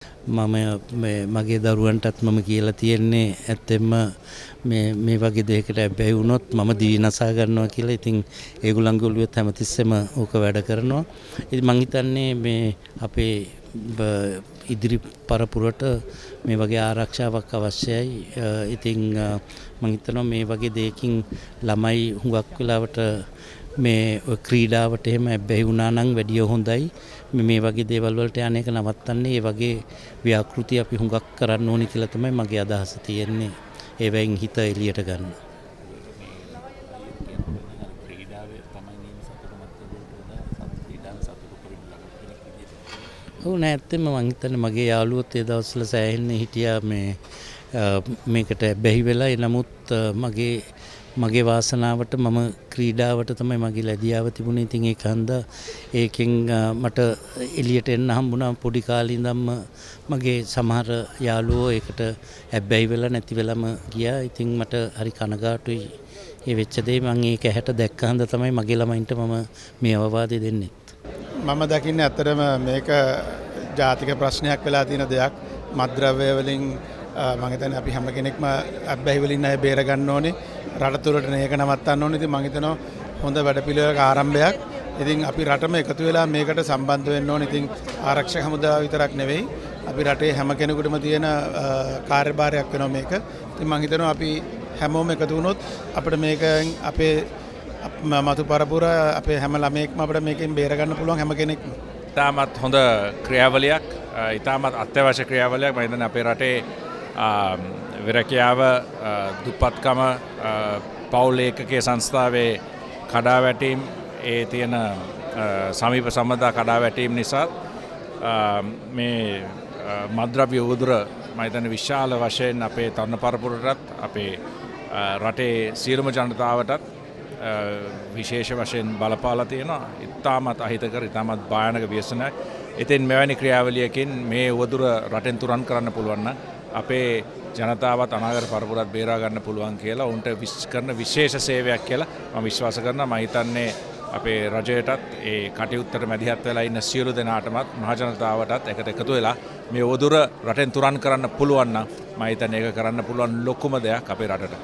මම මගේ දරුවන්ටත් මම කියලා තියෙන්නේ ඇත්තෙන්ම මේ වගේ දෙයකට ඇබ්බැහි වුණොත් මම දිවිනසා ගන්නවා කියලා. ඉතින් ඒගොල්ලන්ගේ ඔළුවෙත් හැමතිස්සෙම ඕක වැඩ කරනවා. ඉතින් මං හිතන්නේ මේ අපේ ඉදිරි පරපුරට මේ වගේ ආරක්ෂාවක් අවශ්‍යයි. ඉතින් මං හිතනවා මේ වගේ දෙයකින් ළමයි හුඟක් වෙලාවට මේ ක්‍රීඩාවට එහෙම ඇබ්බැහි වුණා නම් වැඩිය හොඳයි. මේ වගේ දේවල් වලට යන එක නවත්තන්නේ ඒ වගේ ව්‍යාකෘති අපි හුඟක් කරන්න ඕනි කියලා තමයි මගේ අදහස තියෙන්නේ. ඒවෙන් හිත එළියට ගන්න. ඔව් නෑ ඇත්තෙන්ම මං හිතන්නේ මගේ යාළුවොත් ඒ දවස්වල සෑහෙන්න හිටියා මේකට බැහි වෙලා. නමුත් මගේ වාසනාවට මම ක්‍රීඩාවට තමයි මගේ ලැබියාව තිබුණේ. ඉතින් ඒක හන්දා ඒකෙන් මට එළියට එන්න හම්බුණා. පොඩි කාලේ ඉඳන්ම මගේ සමහර යාළුවෝ ඒකට ඇබ්බැහි වෙලා නැති වෙලම ගියා. ඉතින් මට හරි කනගාටුයි ඒ වෙච්ච දේ. මම ඒක ඇහැට දැක්ක හන්දා තමයි මගේ ළමයින්ට මම මේ අවවාදය දෙන්නේ. මම දකින්නේ ඇත්තටම මේක ජාතික ප්‍රශ්නයක් වෙලා තියෙන දෙයක්. මත්ද්‍රව්‍ය වලින් මම හිතන්නේ අපි හැම කෙනෙක්ම අබ්බැහි වලින් අය බේර ගන්න ඕනේ. රට තුළට මේක නවත්තන්න ඕනේ. ඉතින් මම හිතනවා හොඳ වැඩපිළිවෙලක ආරම්භයක්. ඉතින් අපි රටම එකතු වෙලා මේකට සම්බන්ධ වෙන්න ඕනේ. ඉතින් ආරක්ෂක හමුදාව විතරක් නෙවෙයි අපි රටේ හැම කෙනෙකුටම තියෙන කාර්යභාරයක් වෙනවා මේක. ඉතින් මම හිතනවා අපි හැමෝම එකතු වුණොත් අපිට මේකෙන් අපේ මතු පරපුර අපේ හැම ළමයෙක්ම අපිට මේකෙන් බේර ගන්න පුළුවන් හැම කෙනෙක්ම. ඉතාමත් හොඳ ක්‍රියාවලියක්, ඉතාමත් අත්‍යවශ්‍ය ක්‍රියාවලියක්. මම හිතන්නේ අපේ රටේ විරකියාව, දුප්පත්කම, පවුල් ඒකකයේ සංස්ථාවේ කඩාවැටීම්, ඒ තියෙන සමීප සම්බන්ධතා කඩාවැටීම් නිසා මේ මත්ද්‍රව්‍ය උදුර මම හිතන්නේ විශාල වශයෙන් අපේ තරුණ පරපුරටත් අපේ රටේ සියලුම ජනතාවටත් විශේෂ වශයෙන් බලපාලා තියෙනවා. ඉතාමත් අහිතකර, ඉතාමත් භයානක ව්‍යසනයක්. ඉතින් මෙවැනි ක්‍රියාවලියකින් මේ උවදුර රටෙන් තුරන් කරන්න පුළුවන් නම් අපේ ජනතාවත් අනාගත පරපුරත් බේරා ගන්න පුළුවන් කියලා උන්ට කරන විශේෂ සේවයක් කියලා මම විශ්වාස කරනවා. මම හිතන්නේ අපේ රජයටත් ඒ කටයුත්තට මැදිහත් වෙලා ඉන්න සියලු දෙනාටමත් මහ ජනතාවටත් එකට එකතු වෙලා මේ උවදුර රටෙන් තුරන් කරන්න පුළුවන් නම් මම හිතන්නේ ඒක කරන්න පුළුවන් ලොකුම දෙයක් අපේ රටට.